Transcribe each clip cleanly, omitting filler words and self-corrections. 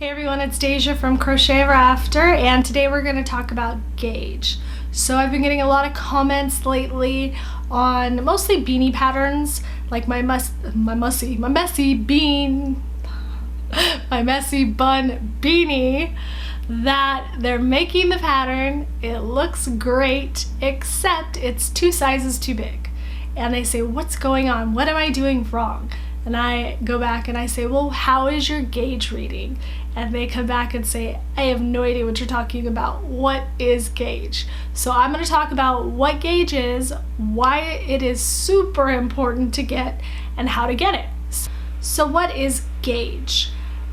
Hey everyone, it's Deja from Crochet Ever After, and today we're going to talk about gauge. So I've been getting a lot of comments lately on mostly beanie patterns, like my messy bun beanie, that they're making the pattern, it looks great, except it's 2 sizes too big. And they say, what's going on? What am I doing wrong? And I go back and I say, well, how is your gauge reading? And they come back and say, I have no idea what you're talking about. What is gauge? So I'm going to talk about what gauge is, why it is super important to get, and how to get it. So what is gauge?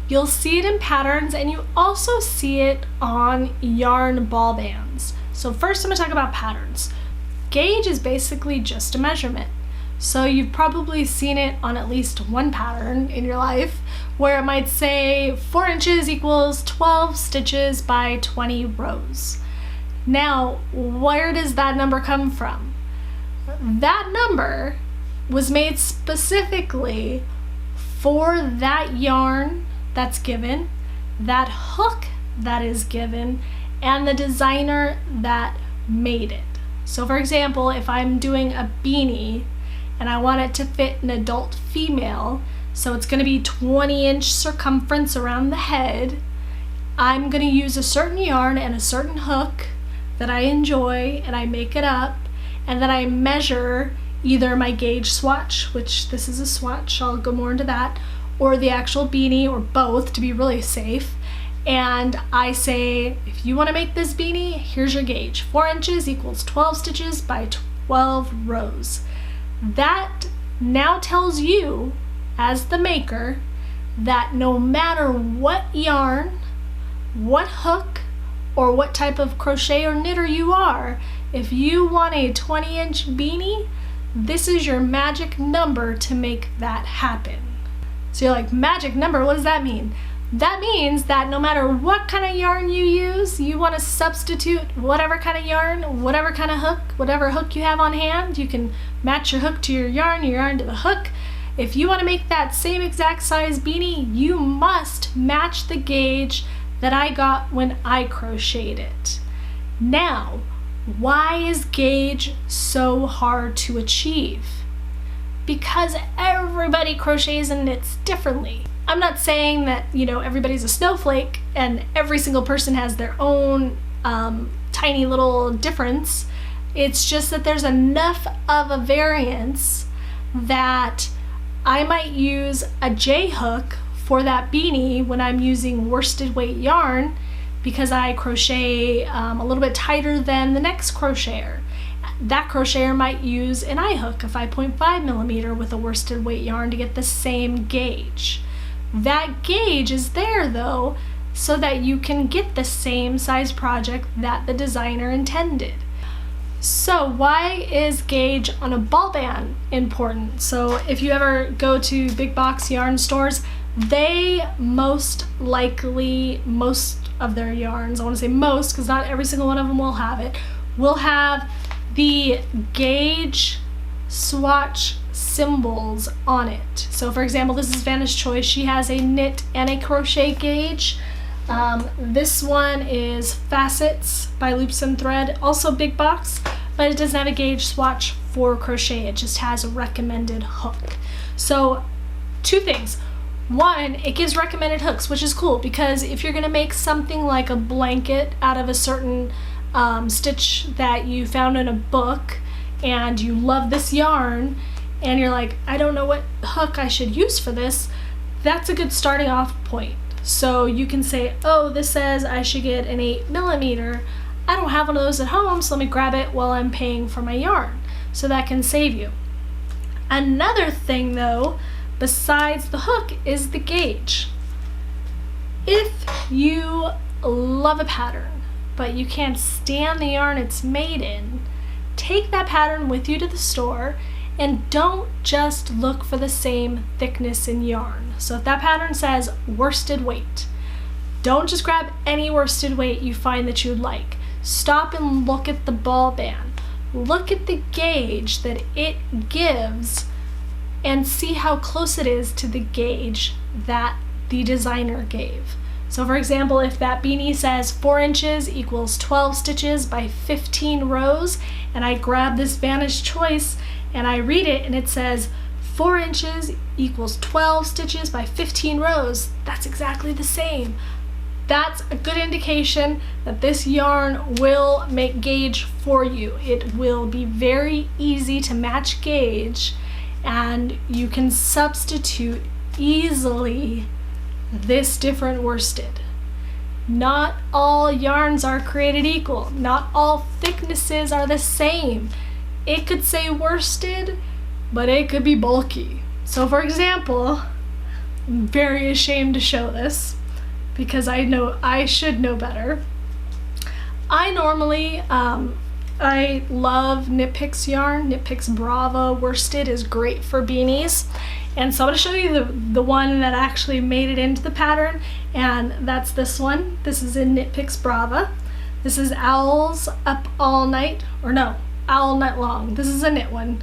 You'll see it in patterns, and you also see it on yarn ball bands. So first I'm going to talk about patterns. Gauge is basically just a measurement. So you've probably seen it on at least one pattern in your life where it might say 4 inches equals 12 stitches by 20 rows. Now, where does that number come from? That number was made specifically for that yarn that's given, that hook that is given, and the designer that made it. So for example, if I'm doing a beanie and I want it to fit an adult female, so it's going to be 20-inch circumference around the head, I'm going to use a certain yarn and a certain hook that I enjoy, and I make it up, and then I measure either my gauge swatch, which this is a swatch, I'll go more into that, or the actual beanie, or both to be really safe. And I say, if you want to make this beanie, here's your gauge. 4 inches equals 12 stitches by 12 rows. That now tells you, as the maker, that no matter what yarn, what hook, or what type of crochet or knitter you are, if you want a 20-inch beanie, this is your magic number to make that happen. So you're like, magic number, what does that mean? That means that no matter what kind of yarn you use, you want to substitute whatever kind of yarn, whatever kind of hook, whatever hook you have on hand. You can match your hook to your yarn to the hook. If you want to make that same exact size beanie, you must match the gauge that I got when I crocheted it. Now, why is gauge so hard to achieve? Because everybody crochets and knits differently. I'm not saying that, everybody's a snowflake and every single person has their own tiny little difference. It's just that there's enough of a variance that I might use a J hook for that beanie when I'm using worsted weight yarn because I crochet a little bit tighter than the next crocheter. That crocheter might use an I hook, a 5.5 millimeter with a worsted weight yarn to get the same gauge. That gauge is there though so that you can get the same size project that the designer intended. So why is gauge on a ball band important? So if you ever go to big box yarn stores, they most of their yarns, I want to say most because not every single one of them will have it, will have the gauge swatch symbols on it. So for example, this is Vanna's Choice. She has a knit and a crochet gauge. This one is Facets by Loops and Thread, also big box, but it doesn't have a gauge swatch for crochet. It just has a recommended hook. So 2 things. One, it gives recommended hooks, which is cool because if you're going to make something like a blanket out of a certain stitch that you found in a book and you love this yarn and you're like, I don't know what hook I should use for this, that's a good starting off point. So you can say, oh, this says I should get an 8 millimeter. I don't have one of those at home, so let me grab it while I'm paying for my yarn. So that can save you. Another thing though, besides the hook, is the gauge. If you love a pattern, but you can't stand the yarn it's made in, take that pattern with you to the store and don't just look for the same thickness in yarn. So if that pattern says worsted weight, don't just grab any worsted weight you find that you'd like. Stop and look at the ball band. Look at the gauge that it gives and see how close it is to the gauge that the designer gave. So for example, if that beanie says 4 inches equals 12 stitches by 15 rows, and I grab this Vantage Choice and I read it and it says 4 inches equals 12 stitches by 15 rows, that's exactly the same. That's a good indication that this yarn will make gauge for you. It will be very easy to match gauge, and you can substitute easily this different worsted. Not all yarns are created equal. Not all thicknesses are the same. It could say worsted, but it could be bulky. So for example, I'm very ashamed to show this because I know I should know better. I normally, I love Knit Picks yarn. Knit Picks Brava worsted is great for beanies. And so I'm going to show you the one that actually made it into the pattern, and that's this one. This is in Knit Picks Brava. This is Owls Up All Night, or no, Owl Night Long. This is a knit one.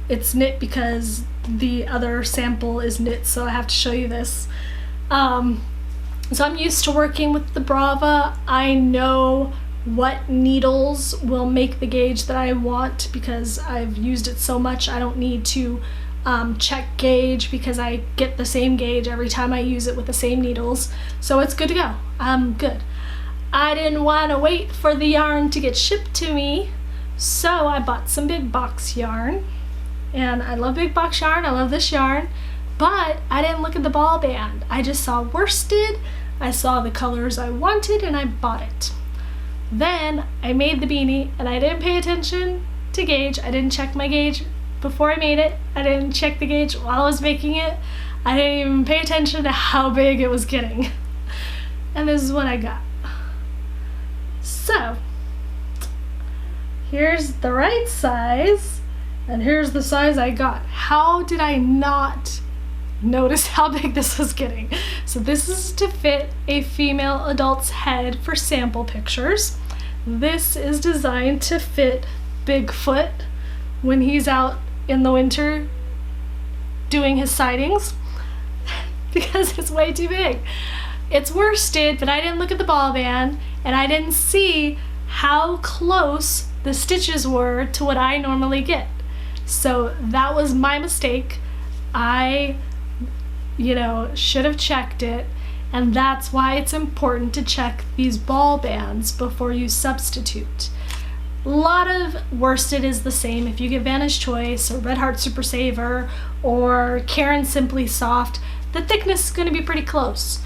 It's knit because the other sample is knit, so I have to show you this. So I'm used to working with the Brava. I know what needles will make the gauge that I want because I've used it so much. I don't need to check gauge because I get the same gauge every time I use it with the same needles. So it's good to go. I'm good. I didn't want to wait for the yarn to get shipped to me, so I bought some big box yarn. And I love big box yarn. I love this yarn. But I didn't look at the ball band. I just saw worsted, I saw the colors I wanted, and I bought it. Then I made the beanie and I didn't pay attention to gauge. I didn't check my gauge before I made it. I didn't check the gauge while I was making it. I didn't even pay attention to how big it was getting. And this is what I got. So here's the right size and here's the size I got. How did I not notice how big this was getting? So this is to fit a female adult's head for sample pictures. This is designed to fit Bigfoot when he's out in the winter doing his sightings because it's way too big. It's worsted, but I didn't look at the ball band and I didn't see how close the stitches were to what I normally get. So that was my mistake. I should have checked it, and that's why it's important to check these ball bands before you substitute. A lot of worsted is the same. If you get Vantage Choice or Red Heart Super Saver or Karen Simply Soft, the thickness is going to be pretty close.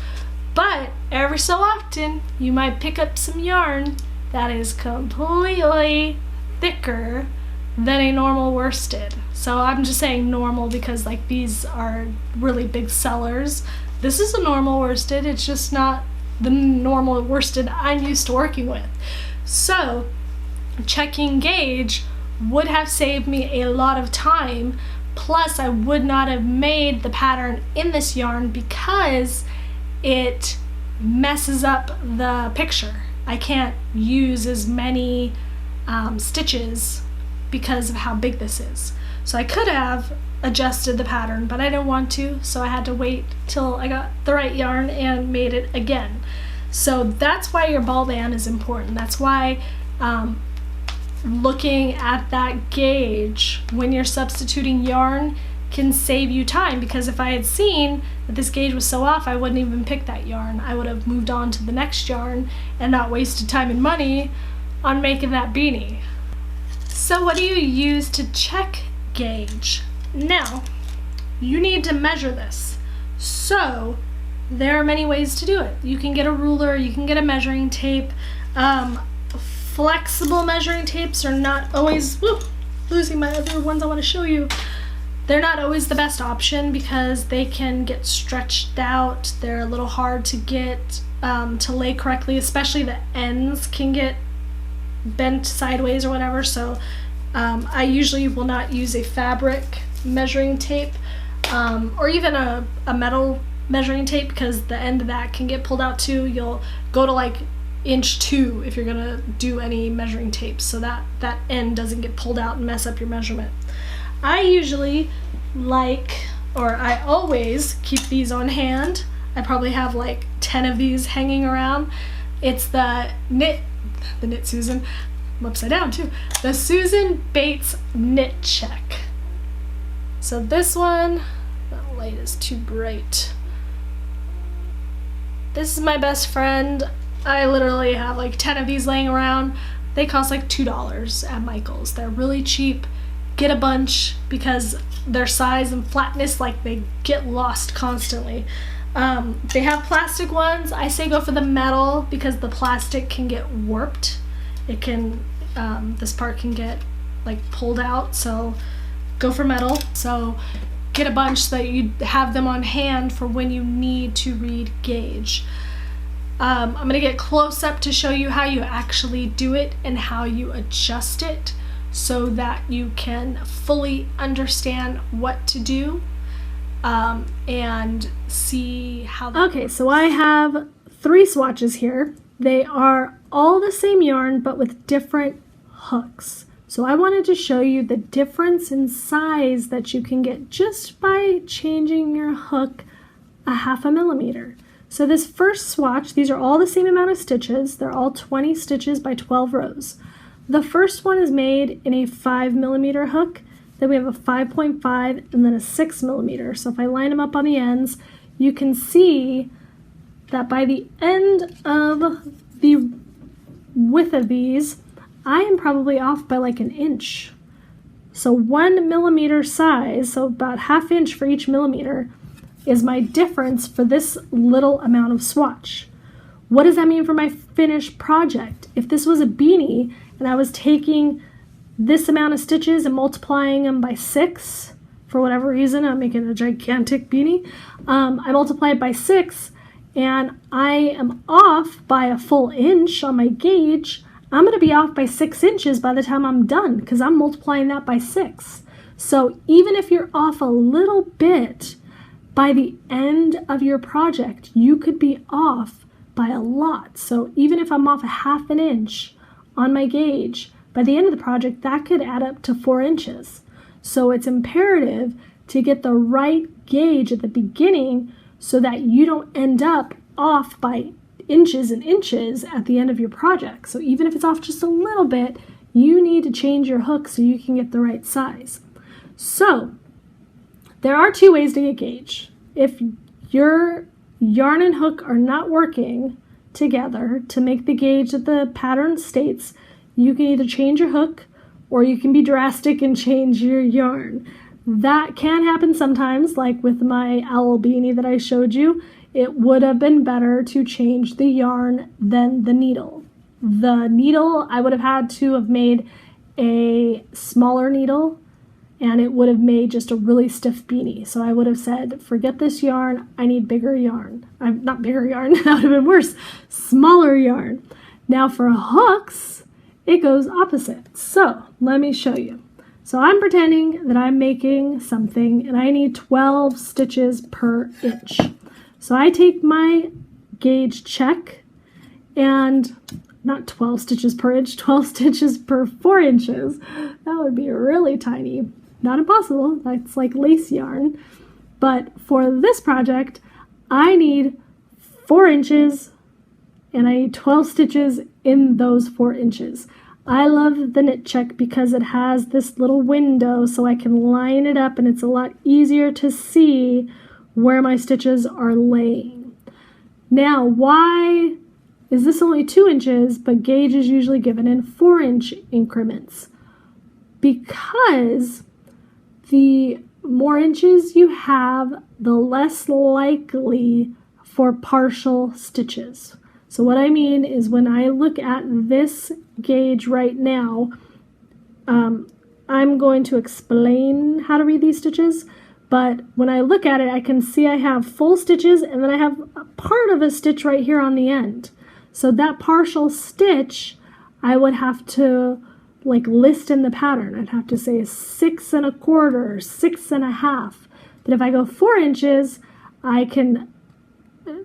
But every so often, you might pick up some yarn that is completely thicker than a normal worsted. So I'm just saying normal because like these are really big sellers. This is a normal worsted, it's just not the normal worsted I'm used to working with. So checking gauge would have saved me a lot of time, plus I would not have made the pattern in this yarn because it messes up the picture. I can't use as many stitches because of how big this is. So I could have adjusted the pattern, but I didn't want to, so I had to wait till I got the right yarn and made it again. So that's why your ball band is important. That's why looking at that gauge when you're substituting yarn can save you time, because if I had seen that this gauge was so off, I wouldn't even pick that yarn. I would have moved on to the next yarn and not wasted time and money on making that beanie. So what do you use to check gauge? Now, you need to measure this. So there are many ways to do it. You can get a ruler, you can get a measuring tape. Flexible measuring tapes are not always, losing my other ones I want to show you. They're not always the best option because they can get stretched out. They're a little hard to get to lay correctly, especially the ends can get bent sideways or whatever. So I usually will not use a fabric measuring tape or even a metal measuring tape because the end of that can get pulled out too. You'll go to like inch 2 if you're gonna do any measuring tapes, so that end doesn't get pulled out and mess up your measurement. I usually I always keep these on hand. I probably have like 10 of these hanging around. It's the Knit Susan, I'm upside down too, the Susan Bates Knit Check. So this one, that light is too bright. This is my best friend. I literally have like 10 of these laying around. They cost like $2 at Michael's. They're really cheap. Get a bunch because their size and flatness, like they get lost constantly. They have plastic ones. I say go for the metal because the plastic can get warped. It can, this part can get like pulled out, so go for metal. So get a bunch so that you have them on hand for when you need to read gauge. I'm going to get close up to show you how you actually do it and how you adjust it so that you can fully understand what to do and see how. Okay, so I have 3 swatches here. They are all the same yarn but with different hooks. So I wanted to show you the difference in size that you can get just by changing your hook a 1/2 millimeter. So this first swatch, these are all the same amount of stitches. They're all 20 stitches by 12 rows. The first one is made in a 5 millimeter hook. Then we have a 5.5 and then a 6 millimeter. So if I line them up on the ends, you can see that by the end of the width of these, I am probably off by like 1 inch. So 1 millimeter size, so about 1/2 inch for each millimeter, is my difference for this little amount of swatch. What does that mean for my finished project? If this was a beanie and I was taking this amount of stitches and multiplying them by 6, for whatever reason, I'm making a gigantic beanie, I multiply it by 6 and I am off by a full inch on my gauge, I'm going to be off by 6 inches by the time I'm done because I'm multiplying that by 6. So even if you're off a little bit, by the end of your project, you could be off by a lot. So even if I'm off a 1/2 inch on my gauge, by the end of the project, that could add up to 4 inches. So it's imperative to get the right gauge at the beginning so that you don't end up off by inches and inches at the end of your project. So even if it's off just a little bit, you need to change your hook so you can get the right size. So there are 2 ways to get gauge. If your yarn and hook are not working together to make the gauge that the pattern states, you can either change your hook or you can be drastic and change your yarn. That can happen sometimes, like with my owl beanie that I showed you. It would have been better to change the yarn than the needle. The needle, I would have had to have made a smaller needle and it would have made just a really stiff beanie. So I would have said, forget this yarn, I need bigger yarn. Not bigger yarn, that would have been worse. Smaller yarn. Now for hooks, it goes opposite. So let me show you. So I'm pretending that I'm making something and I need 12 stitches per inch. So I take my gauge check and not 12 stitches per inch, 12 stitches per 4 inches. That would be really tiny. Not impossible, that's like lace yarn. But for this project, I need 4 inches and I need 12 stitches in those 4 inches. I love the knit check because it has this little window so I can line it up and it's a lot easier to see where my stitches are laying. Now, why is this only 2 inches, but gauge is usually given in 4-inch increments? Because the more inches you have, the less likely for partial stitches. So what I mean is when I look at this gauge right now, I'm going to explain how to read these stitches, but when I look at it, I can see I have full stitches and then I have a part of a stitch right here on the end. So that partial stitch, I would have to like list in the pattern. I'd have to say 6 1/4, 6 1/2. But if I go 4 inches, I can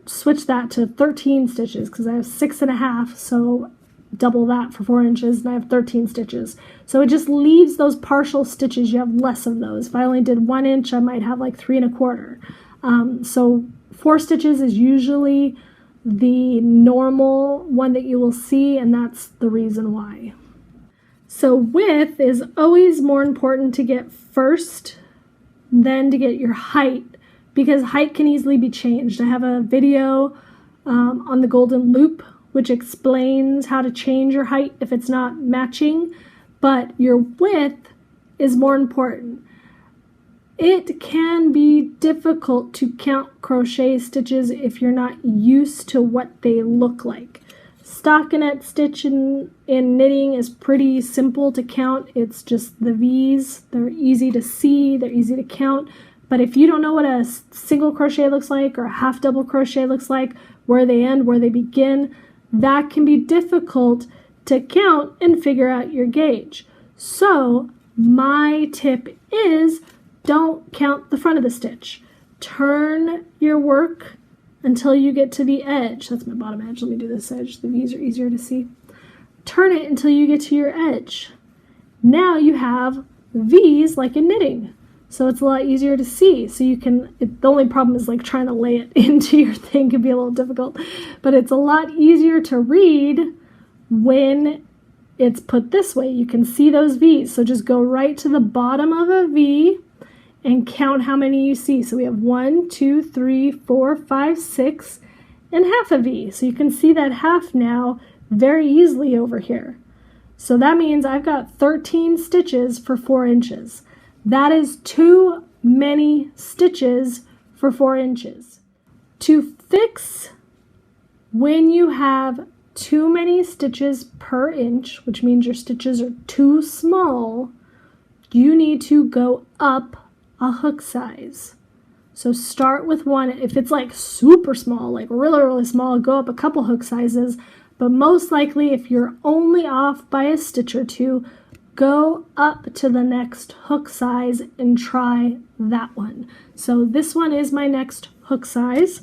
switch that to 13 stitches because I have 6 1/2, so double that for 4 inches and I have 13 stitches. So it just leaves those partial stitches, you have less of those. If I only did 1 inch, I might have like 3 1/4. So 4 stitches is usually the normal one that you will see, and that's the reason why. So width is always more important to get first than to get your height, because height can easily be changed. I have a video on the golden loop which explains how to change your height if it's not matching, but your width is more important. It can be difficult to count crochet stitches if you're not used to what they look like. Stockinette stitch in knitting is pretty simple to count. It's just the V's. They're easy to see, they're easy to count. But if you don't know what a single crochet looks like or a half double crochet looks like, where they end, where they begin, that can be difficult to count and figure out your gauge. So my tip is, don't count the front of the stitch. Turn your work until you get to the edge. That's my bottom edge. Let me do this edge. The V's are easier to see. Turn it until you get to your edge. Now you have V's like in knitting. So it's a lot easier to see. So you can, the only problem is like trying to lay it into your thing can be a little difficult, but it's a lot easier to read when it's put this way. You can see those V's. So just go right to the bottom of a V and count how many you see. So we have 1, 2, 3, 4, 5, 6, and half a V. So you can see that half now very easily over here. So that means I've got 13 stitches for 4 inches. That is too many stitches for 4 inches. To fix when you have too many stitches per inch, which means your stitches are too small, you need to go up a hook size. So start with 1. If it's like super small, like really, really small, go up a couple hook sizes. But most likely, if you're only off by a stitch or 2, go up to the next hook size and try that one. So this one is my next hook size.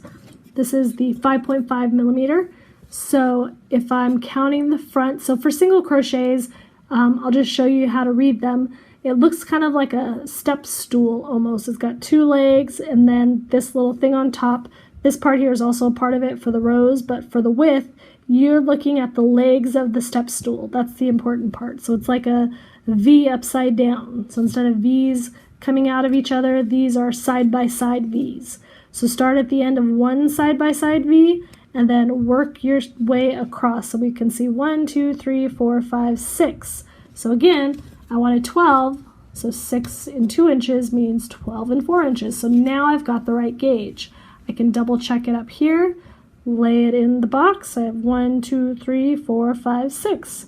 This is the 5.5 millimeter. So if I'm counting the front, so for single crochets, I'll just show you how to read them. It looks kind of like a step stool almost. It's got 2 legs and then this little thing on top. This part here is also a part of it for the rows, but for the width, you're looking at the legs of the step stool. That's the important part. So it's like a V upside down. So instead of V's coming out of each other, these are side-by-side V's. So start at the end of one side-by-side V and then work your way across. So we can see 1, 2, 3, 4, 5, 6. So again, I wanted 12. So 6 and 2 inches means 12 and 4 inches. So now I've got the right gauge. I can double check it up here. Lay it in the box. I have 1, 2, 3, 4, 5, 6.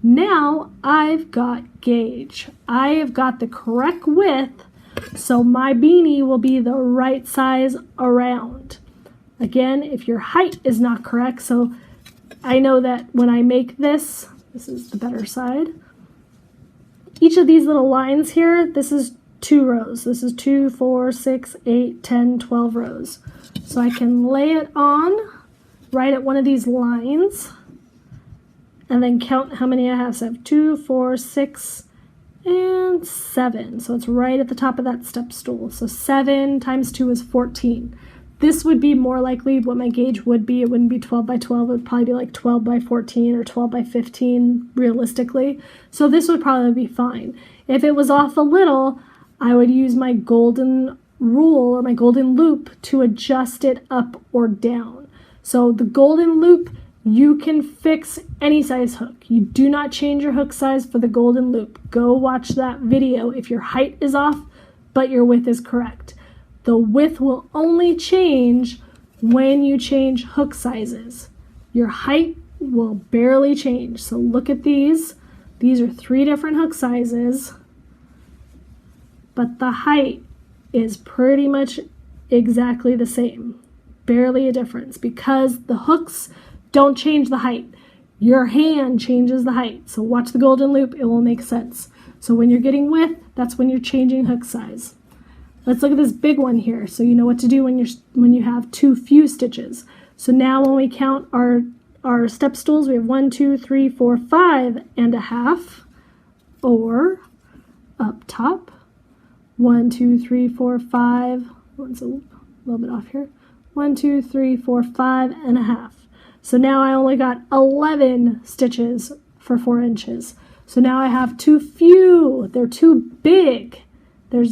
Now I've got gauge. I have got the correct width, so my beanie will be the right size around. Again, if your height is not correct, so I know that when I make this is the better side. Each of these little lines here, this is 2 rows. This is 2, 4, 6, 8, 10, 12 rows. So I can lay it on right at one of these lines and then count how many I have. So I have 2, 4, 6, and 7. So it's right at the top of that step stool. So 7 times 2 is 14. This would be more likely what my gauge would be. It wouldn't be 12 by 12. It would probably be like 12 by 14 or 12 by 15 realistically. So this would probably be fine. If it was off a little, I would use my golden rule or my golden loop to adjust it up or down. So the golden loop, you can fix any size hook. You do not change your hook size for the golden loop. Go watch that video if your height is off, but your width is correct. The width will only change when you change hook sizes. Your height will barely change. So look at these. These are 3 different hook sizes, but the height is pretty much exactly the same. Barely a difference because the hooks don't change the height. Your hand changes the height. So watch the golden loop, it will make sense. So when you're getting width, that's when you're changing hook size. Let's look at this big one here so you know what to do when you have too few stitches. So now when we count our step stools, we have 1, 2, 3, 4, 5 and a half, or up top 1, 2, 3, 4, 5. One's a little bit off here. 1, 2, 3, 4, 5.5. So now I only got 11 stitches for 4 inches. So now I have too few. They're too big. They're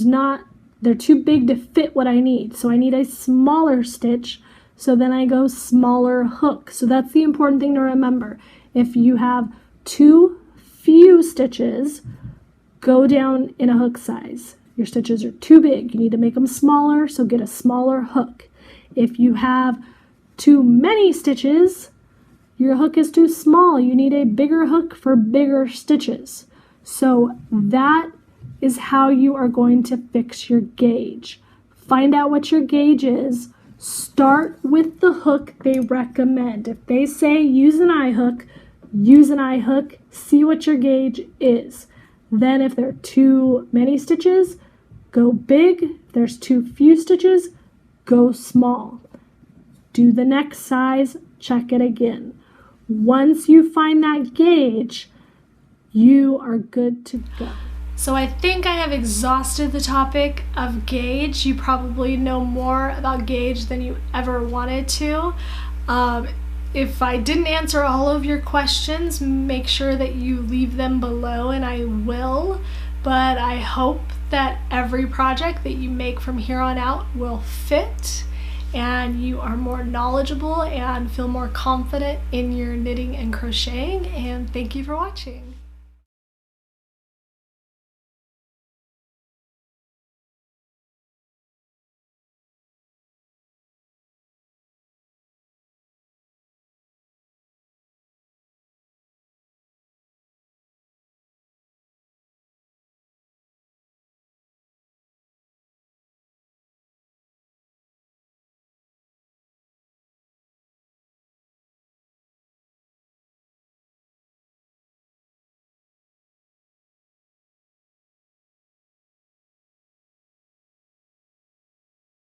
too big to fit what I need. So I need a smaller stitch. So then I go smaller hook. So that's the important thing to remember. If you have too few stitches, go down in a hook size. Your stitches are too big. You need to make them smaller, so get a smaller hook. If you have too many stitches, your hook is too small. You need a bigger hook for bigger stitches. So that is how you are going to fix your gauge. Find out what your gauge is. Start with the hook they recommend. If they say use an eye hook, use an eye hook. See what your gauge is. Then if there are too many stitches, go big. If there's too few stitches, go small. Do the next size, check it again. Once you find that gauge, you are good to go. So I think I have exhausted the topic of gauge. You probably know more about gauge than you ever wanted to. If I didn't answer all of your questions, make sure that you leave them below and I will. But I hope that every project that you make from here on out will fit and you are more knowledgeable and feel more confident in your knitting and crocheting. And thank you for watching.